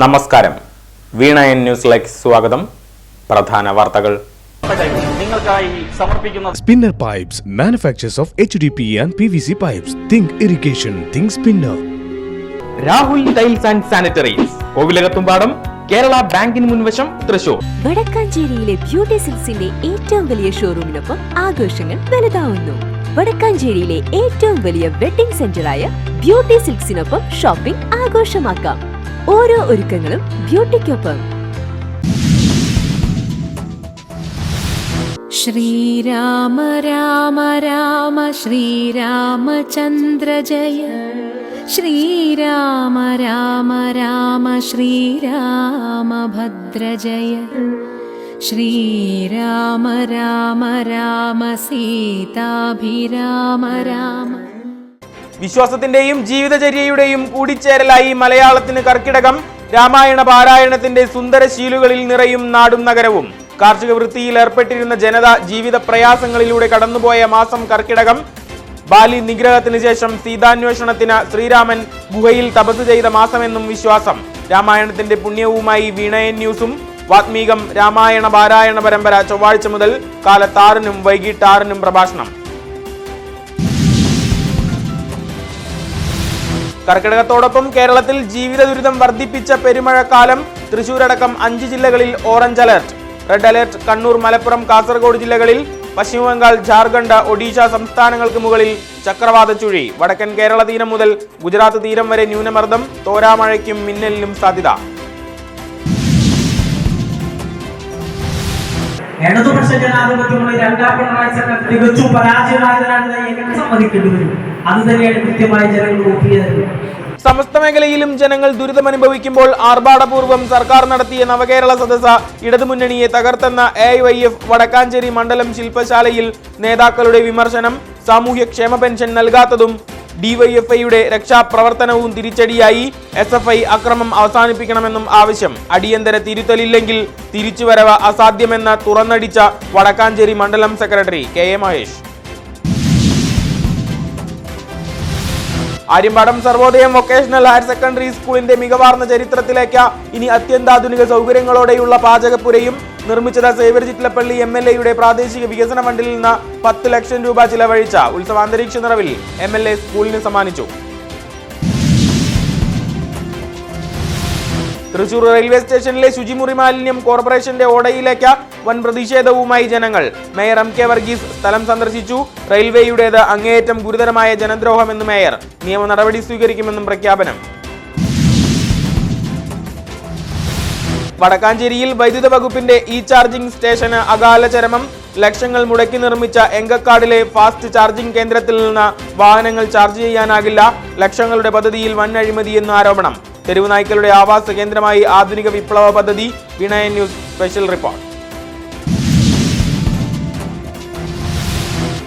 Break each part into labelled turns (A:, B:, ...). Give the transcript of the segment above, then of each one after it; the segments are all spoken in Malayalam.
A: നമസ്കാരം. വീണ എൻ ന്യൂസിലേക്ക് സ്വാഗതം. പ്രധാന വാർത്തകൾ
B: നിങ്ങൾക്കായി സമർപ്പിക്കുന്ന
C: Spinner Pipes, manufacturers of HDP and PVC pipes. Think irrigation, think Spinner.
A: Rahul tiles and sanitaries, Kovilakathumpadam, Kerala ബാങ്കിന് മുൻവശം, തൃശൂർ.
D: വടക്കാഞ്ചേരിയിലെ ബ്യൂട്ടി സിൽക്സിന്റെ ഏറ്റവും വലിയ ഷോറൂമിനൊപ്പം ആഘോഷങ്ങൾ വലുതാവുന്നു. വടക്കാഞ്ചേരിയിലെ ഏറ്റവും വലിയ വെഡിംഗ് സെന്ററായ ബ്യൂട്ടി സിൽക്സിനൊപ്പം ഷോപ്പിംഗ് ആഘോഷമാക്കാം. ഓരോ ഒരുക്കങ്ങളും ബ്യൂട്ടിക്കൊപ്പം.
E: ശ്രീരാമ രാമ രാമ ശ്രീരാമചന്ദ്ര ജയ ശ്രീരാമ രാമ രാമ ശ്രീരാമഭദ്ര ജയ ശ്രീരാമ രാമ രാമ സീതാഭിരാമ രാമ.
A: വിശ്വാസത്തിന്റെയും ജീവിതചര്യയുടെയും കൂടിച്ചേരലായി മലയാളത്തിന് കർക്കിടകം. രാമായണ പാരായണത്തിന്റെ സുന്ദരശീലുകളിൽ നിറയും നാടും നഗരവും. കാർഷിക വൃത്തിയിൽ ഏർപ്പെട്ടിരുന്ന ജനത ജീവിത പ്രയാസങ്ങളിലൂടെ കടന്നുപോയ മാസം കർക്കിടകം. ബാലി നിഗ്രഹത്തിന് ശേഷം സീതാന്വേഷണത്തിന് ശ്രീരാമൻ ഗുഹയിൽ തപസ് ചെയ്ത മാസമെന്നും വിശ്വാസം. രാമായണത്തിന്റെ പുണ്യവുമായി വീണ എൻ ന്യൂസും. വാത്മീകം രാമായണ പാരായണ പരമ്പര ചൊവ്വാഴ്ച മുതൽ കാലത്ത് 6-നും വൈകിട്ട് 6-നും പ്രഭാഷണം. കർക്കിടകത്തോടൊപ്പം കേരളത്തിൽ ജീവിത ദുരിതം വർദ്ധിപ്പിച്ച പെരുമഴക്കാലം. തൃശൂരടക്കം 5 ജില്ലകളിൽ orange alert. Red alert Kannur, Malappuram, Kasaragod ജില്ലകളിൽ. പശ്ചിമബംഗാൾ, ജാർഖണ്ഡ്, ഒഡീഷ സംസ്ഥാനങ്ങൾക്ക് മുകളിൽ ചക്രവാത ചുഴി. വടക്കൻ കേരള തീരം മുതൽ ഗുജറാത്ത് തീരം വരെ ന്യൂനമർദ്ദം. തോരാമഴയ്ക്കും മിന്നലിനും സാധ്യത.
F: ഇടതുപക്ഷ ജനാധിപത്യമുള്ള രണ്ടാം പിണറായി സർക്കാർ തികച്ചും പരാജയമായതിനാണ് എങ്ങനെ സമ്മതിക്കേണ്ടി വരും. അത് തന്നെയാണ് കൃത്യമായി ജനങ്ങൾ നോക്കിയത്.
A: സമസ്ത മേഖലയിലും ജനങ്ങൾ ദുരിതമനുഭവിക്കുമ്പോൾ ആർഭാടപൂർവ്വം സർക്കാർ നടത്തിയ നവകേരള സദസ്സ് ഇടതുമുന്നണിയെ തകർത്തെന്ന AIYF വടക്കാഞ്ചേരി മണ്ഡലം ശില്പശാലയിൽ നേതാക്കളുടെ വിമർശനം. സാമൂഹ്യക്ഷേമ പെൻഷൻ നൽകാത്തതും DYFIയുടെ രക്ഷാപ്രവർത്തനവും തിരിച്ചടിയായി. SFI അക്രമം അവസാനിപ്പിക്കണമെന്നും ആവശ്യം. അടിയന്തര തിരുത്തലില്ലെങ്കിൽ തിരിച്ചുവരവ് അസാധ്യമെന്ന് തുറന്നടിച്ച വടക്കാഞ്ചേരി മണ്ഡലം secretary KA Mahesh. Aryampadam Sarvodayam vocational higher secondary സ്കൂളിന്റെ മികവാർന്ന ചരിത്രത്തിലേക്ക്. ഇനി അത്യന്താധുനിക സൗകര്യങ്ങളോടെയുള്ള പാചകപ്പുരയും. നിർമ്മിച്ചത് സേവ്യർ ചിറ്റലപ്പള്ളി MLAയുടെ പ്രാദേശിക വികസന ഫണ്ടിൽ നിന്ന് 10 ലക്ഷം രൂപ ചിലവഴിച്ച. ഉത്സവാന്തരീക്ഷ നിറവിൽ MLA സ്കൂളിന് സമ്മാനിച്ചു. തൃശൂർ റെയിൽവേ സ്റ്റേഷനിലെ ശുചിമുറി മാലിന്യം കോർപ്പറേഷന്റെ ഓടയിലേക്ക്. വൻ പ്രതിഷേധവുമായി ജനങ്ങൾ. മേയർ MK വർഗീസ് സ്ഥലം സന്ദർശിച്ചു. റെയിൽവേയുടേത് അങ്ങേയറ്റം ഗുരുതരമായ ജനദ്രോഹമെന്ന് മേയർ. നിയമ നടപടി സ്വീകരിക്കുമെന്നും പ്രഖ്യാപനം. വടക്കാഞ്ചേരിയിൽ വൈദ്യുത വകുപ്പിന്റെ ചാർജിംഗ് സ്റ്റേഷന് അകാല ചരമം. ലക്ഷങ്ങൾ മുടക്കി നിർമ്മിച്ച എങ്കക്കാടിലെ ഫാസ്റ്റ് ചാർജിംഗ് കേന്ദ്രത്തിൽ നിന്ന് വാഹനങ്ങൾ ചാർജ് ചെയ്യാനാകില്ല. ലക്ഷങ്ങളുടെ പദ്ധതിയിൽ വൻ അഴിമതിയെന്ന് ആരോപണം. തെരുവ് നായ്ക്കളുടെ ആവാസ കേന്ദ്രമായി ആധുനിക വിപ്ലവ പദ്ധതി. Veena N news special report.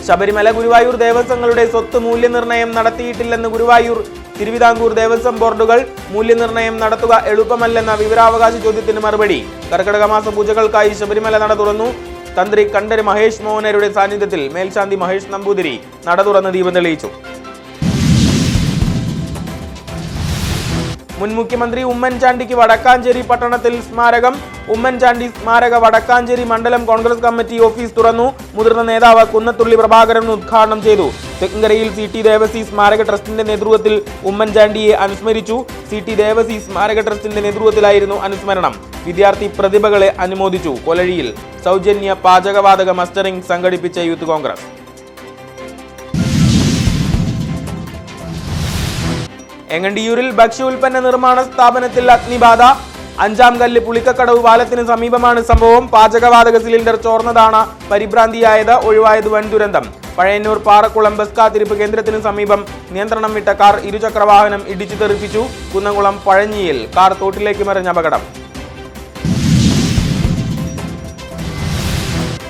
A: Sabarimala Guruvayur ദേവസ്വങ്ങളുടെ സ്വത്ത് മൂല്യനിർണ്ണയം നടത്തിയിട്ടില്ലെന്ന് ഗുരുവായൂർ, തിരുവിതാംകൂർ ദേവസ്വം ബോർഡുകൾ. മൂല്യനിർണ്ണയം നടത്തുക എളുപ്പമല്ലെന്ന വിവരാവകാശ ചോദ്യത്തിന് മറുപടി. കർക്കിടകമാസ പൂജകൾക്കായി ശബരിമല നട തുറന്നു. തന്ത്രി കണ്ഠര് മഹേഷ് മോഹനരുടെ സാന്നിധ്യത്തിൽ മേൽശാന്തി മഹേഷ് നമ്പൂതിരി നട തുറന്ന് ദീപം തെളിയിച്ചു. മുൻ മുഖ്യമന്ത്രി ഉമ്മൻചാണ്ടിക്ക് വടക്കാഞ്ചേരി പട്ടണത്തിൽ സ്മാരകം. ഉമ്മൻചാണ്ടി സ്മാരക വടക്കാഞ്ചേരി മണ്ഡലം കോൺഗ്രസ് കമ്മിറ്റി ഓഫീസ് തുറന്നു. മുതിർന്ന നേതാവ് കുന്നത്തുള്ളി പ്രഭാകരൻ ഉദ്ഘാടനം ചെയ്തു. തെക്കങ്കരയിൽ CT ദേവസി സ്മാരക ട്രസ്റ്റിന്റെ നേതൃത്വത്തിൽ ഉമ്മൻചാണ്ടിയെ അനുസ്മരിച്ചു. CT ദേവസി സ്മാരക ട്രസ്റ്റിന്റെ നേതൃത്വത്തിലായിരുന്നു അനുസ്മരണം. വിദ്യാർത്ഥി പ്രതിഭകളെ അനുമോദിച്ചു. കൊലഴിയിൽ സൗജന്യ പാചകവാതക മസ്റ്ററിംഗ് സംഘടിപ്പിച്ച യൂത്ത് കോൺഗ്രസ്. എങ്ങണ്ടിയൂരിൽ ഭക്ഷ്യോൽപ്പന്ന നിർമ്മാണ സ്ഥാപനത്തിൽ അഗ്നിബാധ. 5-ാം കല്ല് പുളിക്കക്കടവ് പാലത്തിന് സമീപമാണ് സംഭവം. പാചകവാതക സിലിണ്ടർ ചോർന്നതാണ് പരിഭ്രാന്തിയായത്. ഒഴിവായത് വൻ ദുരന്തം. പഴയന്നൂർ പാറക്കുളം ബസ് കാത്തിരിപ്പ് കേന്ദ്രത്തിന് സമീപം നിയന്ത്രണം വിട്ട കാർ ഇരുചക്രവാഹനം ഇടിച്ചു തെറിപ്പിച്ചു. കുന്നംകുളം പഴഞ്ഞിയിൽ കാർ തോട്ടിലേക്ക് മറിഞ്ഞ അപകടം.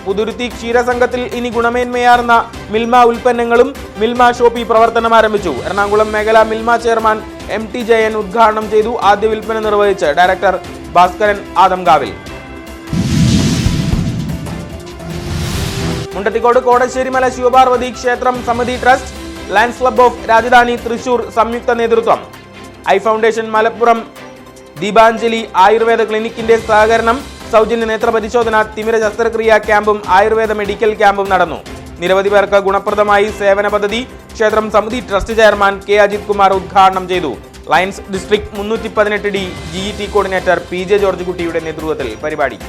A: പുതുരുത്തി ക്ഷീരസംഘത്തിൽ ഇനി ഗുണമേന്മയാർന്ന മിൽമ ഉൽപ്പന്നങ്ങളും. മിൽമ ഷോപ്പി പ്രവർത്തനം ആരംഭിച്ചു. എറണാകുളം മേഖലാ മിൽമ ചെയർമാൻ MT ജയൻ ഉദ്ഘാടനം ചെയ്തു. ആദ്യ വിൽപ്പന നിർവഹിച്ച് ഡയറക്ടർ ഭാസ്കരൻ ആദംകാവിൽ. മുണ്ടത്തിക്കോട് കോടശ്ശേരിമല ശിവപാർവതി ക്ഷേത്രം സമിതി trust, lions club of Rajadhani Thrissur സംയുക്ത നേതൃത്വം. ഐ ഫൗണ്ടേഷൻ മലപ്പുറം ദീപാഞ്ജലി ആയുർവേദ ക്ലിനിക്കിന്റെ സഹകരണം, സൗജന്യ നേത്ര പരിശോധന, തിമിര ശസ്ത്രക്രിയ ക്യാമ്പും ആയുർവേദ മെഡിക്കൽ ക്യാമ്പും നടന്നു. നിരവധി പേർക്ക് ഗുണപ്രദമായി സേവന പദ്ധതി ക്ഷേത്രം സമിതി trust chairman K Ajith Kumar ഉദ്ഘാടനം ചെയ്തു. Lions district 318D GET coordinator PJ George കുട്ടിയുടെ നേതൃത്വത്തിൽ പരിപാടി.